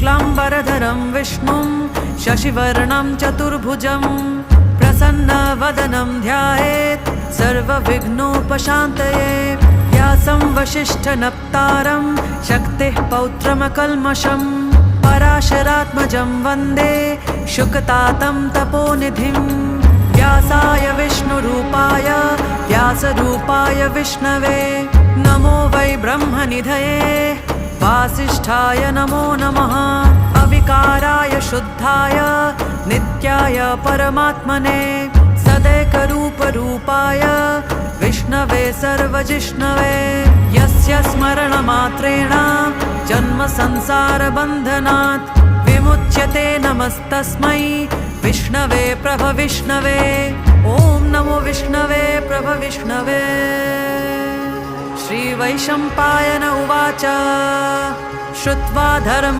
शुक्लाम्बरधरं विष्णुं शशिवर्णं चतुर्भुजं प्रसन्नवदनं ध्यायेत् सर्वविघ्नोपशान्तये। व्यासं वसिष्ठनप्तारं शक्तिः पौत्रमकल्मषं पराशरात्मजं वन्दे शुकतातं तपोनिधिं। व्यासाय विष्णुरूपाय व्यासरूपाय विष्णवे नमो वै ब्रह्मनिधये वासिष्ठाय नमो नमः। अविकाराय शुद्धाय नित्याय परमात्मने सदैकरूपरूपाय विष्णवे सर्वजिष्णवे। यस्य स्मरणमात्रेण जन्मसंसारबन्धनात् विमुच्यते नमस्तस्मै विष्णवे प्रभविष्णवे। ॐ नमो विष्णवे प्रभविष्णवे। श्रीवैशम्पायन उवाच श्रुत्वा धर्म